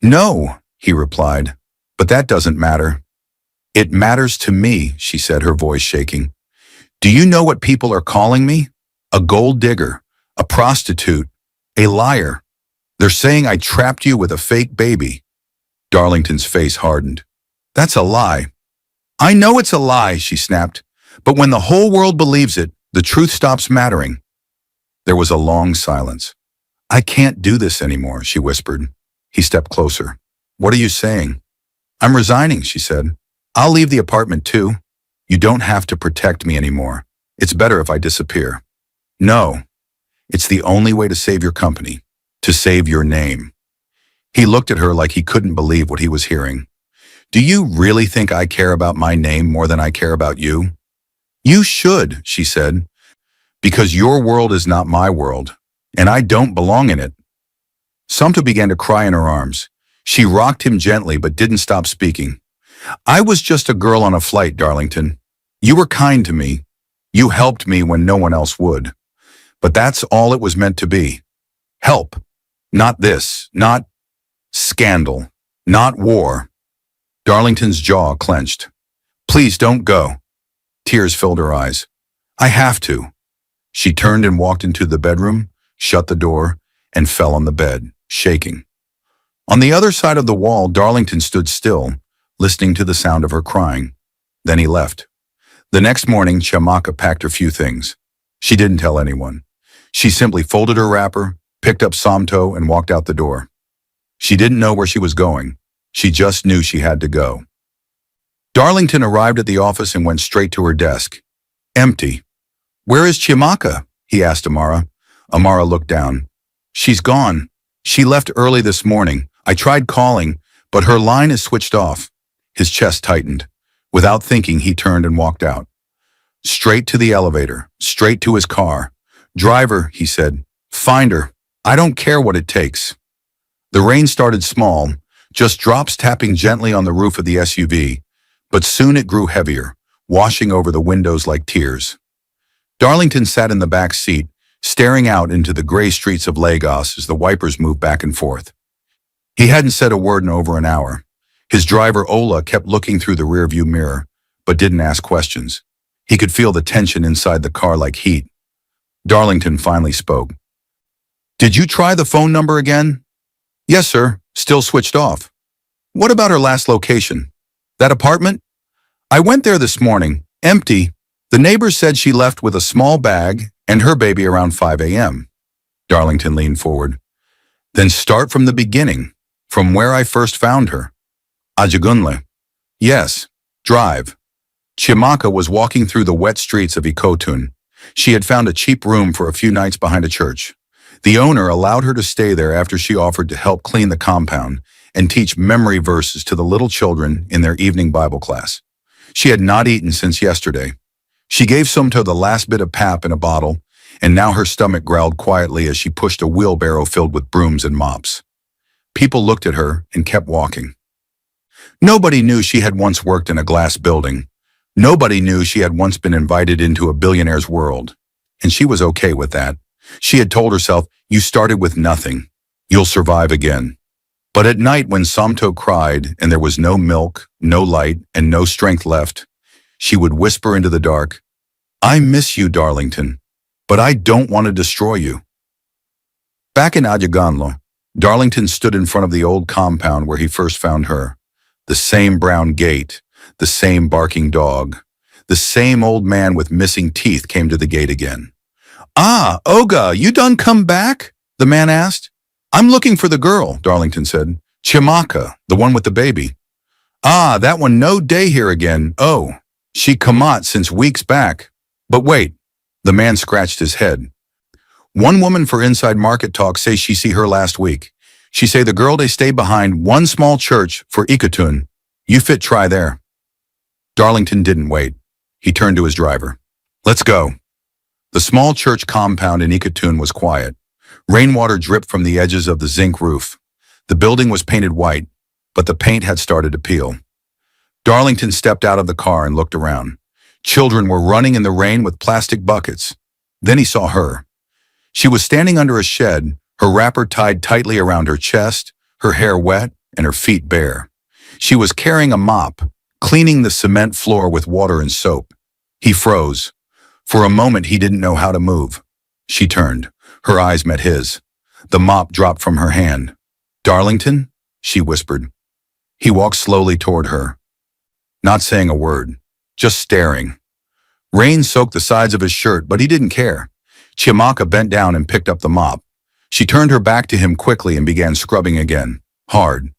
No, he replied, but that doesn't matter. It matters to me, she said, her voice shaking. Do you know what people are calling me? A gold digger, a prostitute, a liar. They're saying I trapped you with a fake baby. Darlington's face hardened. That's a lie. I know it's a lie, she snapped, but when the whole world believes it, the truth stops mattering. There was a long silence. I can't do this anymore, she whispered. He stepped closer. What are you saying? I'm resigning, she said. I'll leave the apartment too. You don't have to protect me anymore. It's better if I disappear. No, it's the only way to save your company, to save your name. He looked at her like he couldn't believe what he was hearing. Do you really think I care about my name more than I care about you? You should, she said. Because your world is not my world, and I don't belong in it. Samto began to cry in her arms. She rocked him gently but didn't stop speaking. I was just a girl on a flight, Darlington. You were kind to me. You helped me when no one else would. But that's all it was meant to be. Help. Not this. Not scandal. Not war. Darlington's jaw clenched. Please don't go. Tears filled her eyes. I have to. She turned and walked into the bedroom, shut the door, and fell on the bed, shaking. On the other side of the wall, Darlington stood still, listening to the sound of her crying. Then he left. The next morning, Chamaka packed her few things. She didn't tell anyone. She simply folded her wrapper, picked up Samto, and walked out the door. She didn't know where she was going. She just knew she had to go. Darlington arrived at the office and went straight to her desk. Empty. Where is Chamaka? He asked Amara. Amara looked down. She's gone. She left early this morning. I tried calling, but her line is switched off. His chest tightened. Without thinking, he turned and walked out. Straight to the elevator, straight to his car. Driver, he said, find her. I don't care what it takes. The rain started small, just drops tapping gently on the roof of the SUV, but soon it grew heavier, washing over the windows like tears. Darlington sat in the back seat, staring out into the gray streets of Lagos as the wipers moved back and forth. He hadn't said a word in over an hour. His driver, Ola, kept looking through the rearview mirror, but didn't ask questions. He could feel the tension inside the car like heat. Darlington finally spoke. Did you try the phone number again? Yes, sir. Still switched off. What about her last location? That apartment? I went there this morning. Empty. The neighbors said she left with a small bag and her baby around 5 a.m. Darlington leaned forward. Then start from the beginning, from where I first found her. Ajagunle. Yes. Drive. Chamaka was walking through the wet streets of Ikotun. She had found a cheap room for a few nights behind a church. The owner allowed her to stay there after she offered to help clean the compound and teach memory verses to the little children in their evening Bible class. She had not eaten since yesterday. She gave Sumto the last bit of pap in a bottle, and now her stomach growled quietly as she pushed a wheelbarrow filled with brooms and mops. People looked at her and kept walking. Nobody knew she had once worked in a glass building. Nobody knew she had once been invited into a billionaire's world. And she was okay with that. She had told herself, you started with nothing. You'll survive again. But at night when Samto cried and there was no milk, no light, and no strength left, she would whisper into the dark, I miss you, Darlington, but I don't want to destroy you. Back in Ajaganlo, Darlington stood in front of the old compound where he first found her. The same brown gate, the same barking dog, the same old man with missing teeth came to the gate again. Ah, Oga, you done come back? The man asked. I'm looking for the girl, Darlington said. Chamaka, the one with the baby. Ah, that one no day here again. Oh, she come out since weeks back. But wait, the man scratched his head. One woman for Inside Market Talk say she see her last week. She say the girl they stay behind one small church for Ikotun. You fit try there. Darlington didn't wait. He turned to his driver. Let's go. The small church compound in Ikotun was quiet. Rainwater dripped from the edges of the zinc roof. The building was painted white, but the paint had started to peel. Darlington stepped out of the car and looked around. Children were running in the rain with plastic buckets. Then he saw her. She was standing under a shed, her wrapper tied tightly around her chest, her hair wet, and her feet bare. She was carrying a mop, cleaning the cement floor with water and soap. He froze. For a moment, he didn't know how to move. She turned. Her eyes met his. The mop dropped from her hand. Darlington? She whispered. He walked slowly toward her, not saying a word, just staring. Rain soaked the sides of his shirt, but he didn't care. Chamaka bent down and picked up the mop. She turned her back to him quickly and began scrubbing again, hard.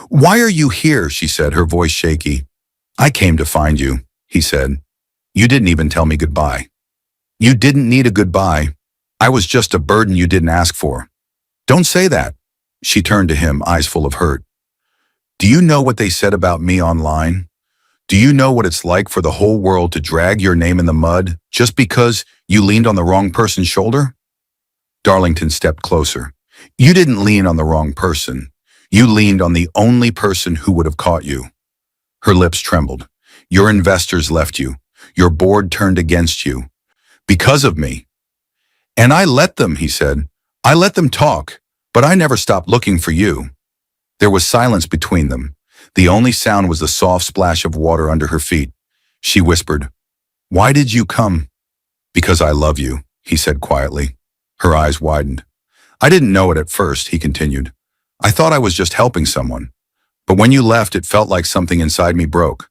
Why are you here? She said, her voice shaky. I came to find you, he said. You didn't even tell me goodbye. You didn't need a goodbye. I was just a burden you didn't ask for. Don't say that. She turned to him, eyes full of hurt. Do you know what they said about me online? Do you know what it's like for the whole world to drag your name in the mud just because you leaned on the wrong person's shoulder? Darlington stepped closer. You didn't lean on the wrong person. You leaned on the only person who would have caught you. Her lips trembled. Your investors left you. Your board turned against you. Because of me. And I let them, he said. I let them talk, but I never stopped looking for you. There was silence between them. The only sound was the soft splash of water under her feet. She whispered, "Why did you come?" "Because I love you," he said quietly. Her eyes widened. "I didn't know it at first," he continued. "I thought I was just helping someone. But when you left, it felt like something inside me broke.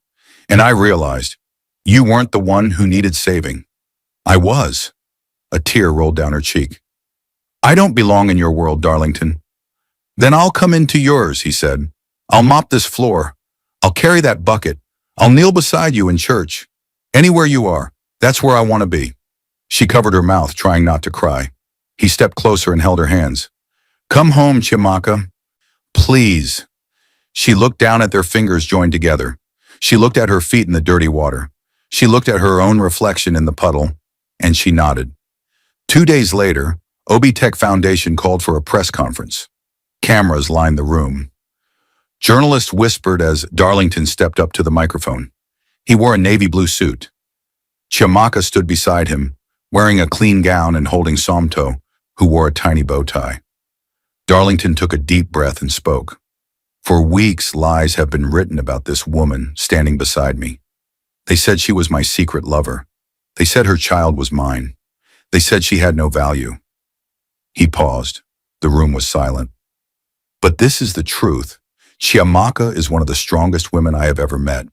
And I realized, you weren't the one who needed saving. I was." A tear rolled down her cheek. "I don't belong in your world, Darlington." "Then I'll come into yours," he said. "I'll mop this floor. I'll carry that bucket. I'll kneel beside you in church. Anywhere you are, that's where I want to be." She covered her mouth, trying not to cry. He stepped closer and held her hands. "Come home, Chimaka. Please." She looked down at their fingers joined together. She looked at her feet in the dirty water. She looked at her own reflection in the puddle, and she nodded. 2 days later, Obitech Foundation called for a press conference. Cameras lined the room. Journalists whispered as Darlington stepped up to the microphone. He wore a navy blue suit. Chimaka stood beside him, wearing a clean gown and holding Somto, who wore a tiny bow tie. Darlington took a deep breath and spoke. "For weeks, lies have been written about this woman standing beside me. They said she was my secret lover. They said her child was mine. They said she had no value." He paused. The room was silent. "But this is the truth. Chimaka is one of the strongest women I have ever met.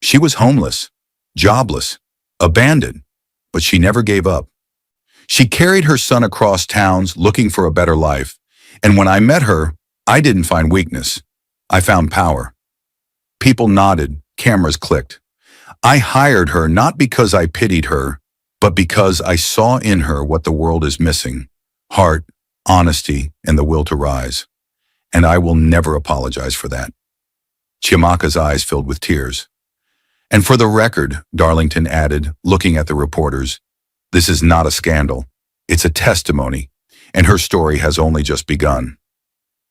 She was homeless, jobless, abandoned, but she never gave up. She carried her son across towns looking for a better life, and when I met her, I didn't find weakness. I found power." People nodded, cameras clicked. "I hired her not because I pitied her, but because I saw in her what the world is missing: heart, honesty, and the will to rise. And I will never apologize for that." Chimaka's eyes filled with tears. "And for the record," Darlington added, looking at the reporters, "this is not a scandal. It's a testimony, and her story has only just begun."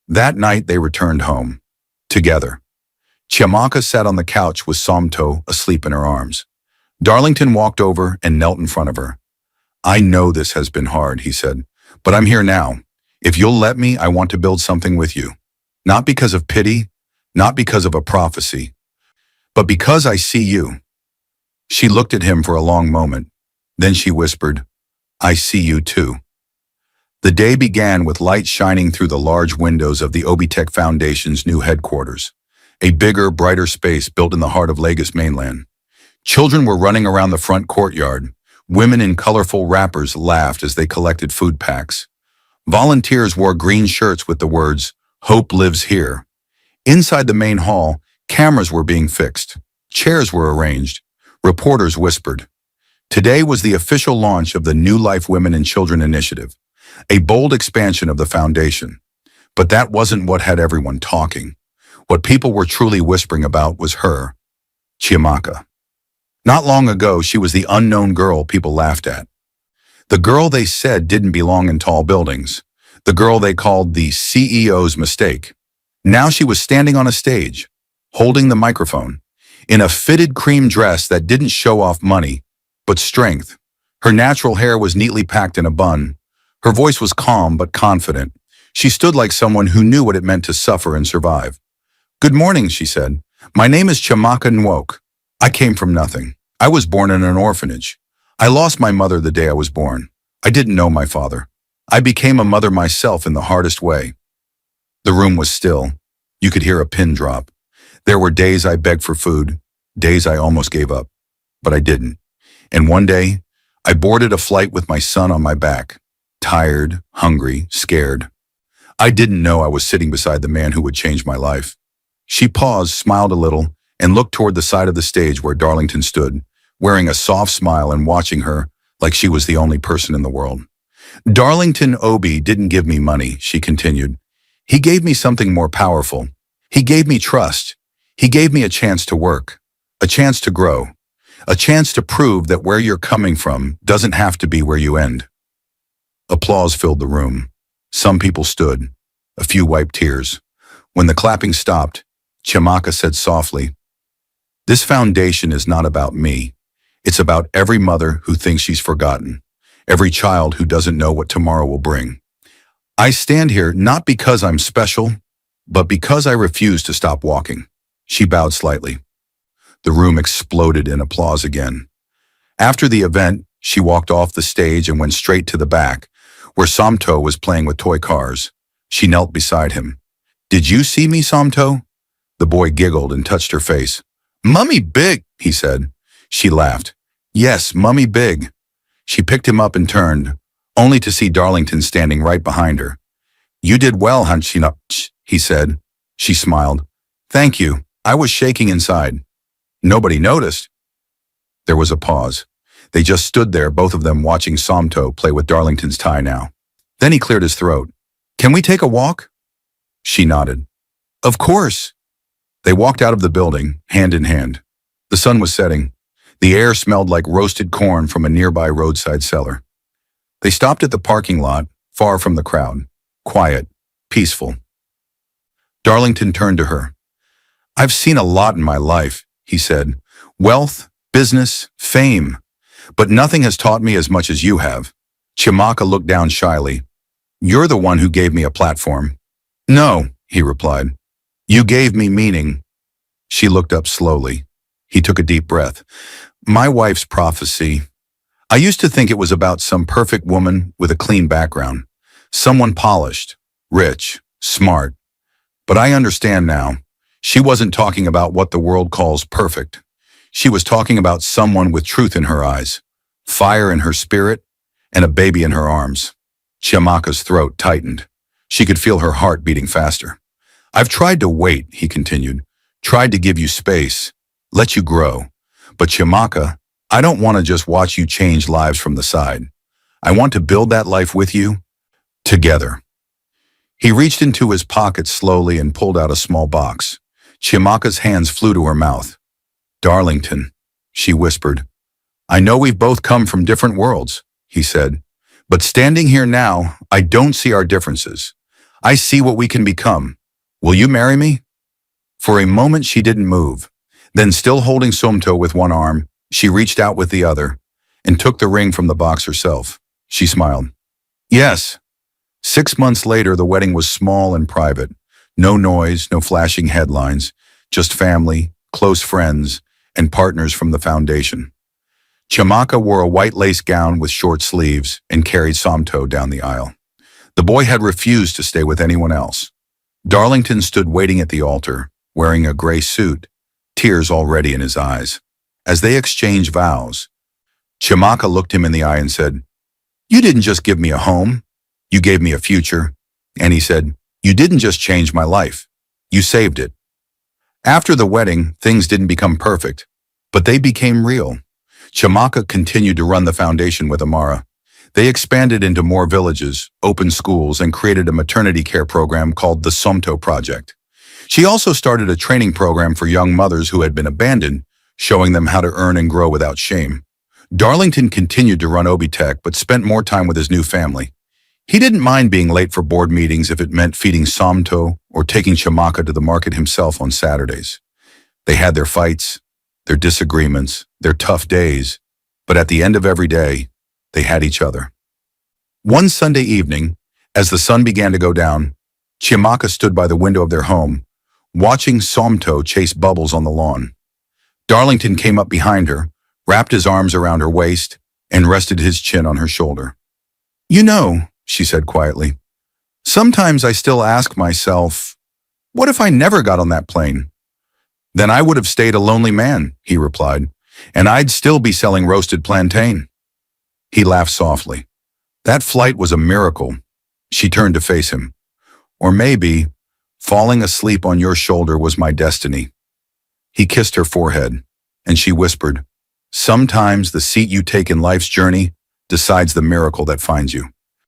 That night they returned home, together. Chimaka sat on the couch with Somto asleep in her arms. Darlington walked over and knelt in front of her. "I know this has been hard," he said, "but I'm here now. If you'll let me, I want to build something with you. Not because of pity, not because of a prophecy, but because I see you." She looked at him for a long moment. Then she whispered, "I see you too." The day began with light shining through the large windows of the Obitech Foundation's new headquarters, a bigger, brighter space built in the heart of Lagos mainland. Children were running around the front courtyard. Women in colorful wrappers laughed as they collected food packs. Volunteers wore green shirts with the words, "Hope lives here." Inside the main hall, cameras were being fixed. Chairs were arranged. Reporters whispered. Today was the official launch of the New Life Women and Children Initiative, a bold expansion of the foundation. But that wasn't what had everyone talking. What people were truly whispering about was her, Chimaka. Not long ago, she was the unknown girl people laughed at. The girl they said didn't belong in tall buildings. The girl they called the CEO's mistake. Now she was standing on a stage, holding the microphone, in a fitted cream dress that didn't show off money, but strength. Her natural hair was neatly packed in a bun. Her voice was calm but confident. She stood like someone who knew what it meant to suffer and survive. "Good morning," she said. "My name is Chimaka Nwok. I came from nothing. I was born in an orphanage. I lost my mother the day I was born. I didn't know my father. I became a mother myself in the hardest way." The room was still. You could hear a pin drop. There were days I begged for food, days I almost gave up, but I didn't. And one day, I boarded a flight with my son on my back, tired, hungry, scared. I didn't know I was sitting beside the man who would change my life. She paused, smiled a little, and looked toward the side of the stage where Darlington stood, wearing a soft smile and watching her like she was the only person in the world. "Darlington Obi didn't give me money," she continued. "He gave me something more powerful. He gave me trust. He gave me a chance to work. A chance to grow. A chance to prove that where you're coming from doesn't have to be where you end. Applause filled the room. Some people stood. A few wiped tears. When the clapping stopped, Chimaka said softly, "This foundation is not about me. It's about every mother who thinks she's forgotten. Every child who doesn't know what tomorrow will bring. I stand here not because I'm special, but because I refuse to stop walking." She bowed slightly. The room exploded in applause again. After the event, she walked off the stage and went straight to the back, where Somto was playing with toy cars. She knelt beside him. "Did you see me, Somto?" The boy giggled and touched her face. "Mummy Big," he said. She laughed. "Yes, Mummy Big." She picked him up and turned, only to see Darlington standing right behind her. "You did well, Hanchina," he said. She smiled. "Thank you. I was shaking inside." Nobody noticed. There was a pause. They just stood there, both of them watching Somto play with Darlington's tie now. Then he cleared his throat. "Can we take a walk?" She nodded. "Of course." They walked out of the building, hand in hand. The sun was setting. The air smelled like roasted corn from a nearby roadside cellar. They stopped at the parking lot, far from the crowd. Quiet, peaceful. Darlington turned to her. "I've seen a lot in my life," he said. "Wealth, business, fame. But nothing has taught me as much as you have." Chimaka looked down shyly. "You're the one who gave me a platform." "No," he replied. "You gave me meaning." She looked up slowly. He took a deep breath. "My wife's prophecy. I used to think it was about some perfect woman with a clean background. Someone polished, rich, smart. But I understand now. She wasn't talking about what the world calls perfect. She was talking about someone with truth in her eyes, fire in her spirit, and a baby in her arms." Chimaka's throat tightened. She could feel her heart beating faster. "I've tried to wait," he continued. "Tried to give you space, let you grow. But Chimaka, I don't want to just watch you change lives from the side. I want to build that life with you, together." He reached into his pocket slowly and pulled out a small box. Chimaka's hands flew to her mouth. "Darlington," she whispered. "I know we've both come from different worlds," he said. "But standing here now, I don't see our differences. I see what we can become. Will you marry me?" For a moment she didn't move. Then, still holding Somto with one arm, she reached out with the other and took the ring from the box herself. She smiled. "Yes." 6 months later, the wedding was small and private. No noise, no flashing headlines, just family, close friends, and partners from the foundation. Chimaka wore a white lace gown with short sleeves and carried Somto down the aisle. The boy had refused to stay with anyone else. Darlington stood waiting at the altar, wearing a gray suit, tears already in his eyes. As they exchanged vows, Chimaka looked him in the eye and said, "You didn't just give me a home, you gave me a future." And he said, "You didn't just change my life, you saved it." After the wedding, things didn't become perfect, but they became real. Chimaka continued to run the foundation with Amara. They expanded into more villages, opened schools, and created a maternity care program called the Somto Project. She also started a training program for young mothers who had been abandoned, showing them how to earn and grow without shame. Darlington continued to run Obitech, but spent more time with his new family. He didn't mind being late for board meetings if it meant feeding Somto or taking Chimaka to the market himself on Saturdays. They had their fights, their disagreements, their tough days, but at the end of every day, they had each other. One Sunday evening, as the sun began to go down, Chimaka stood by the window of their home, watching Somto chase bubbles on the lawn. Darlington came up behind her, wrapped his arms around her waist, and rested his chin on her shoulder. "You know," she said quietly, "sometimes I still ask myself, what if I never got on that plane?" "Then I would have stayed a lonely man," he replied, "and I'd still be selling roasted plantain." He laughed softly. "That flight was a miracle." She turned to face him. "Or maybe, falling asleep on your shoulder was my destiny." He kissed her forehead, and she whispered, "Sometimes the seat you take in life's journey decides the miracle that finds you."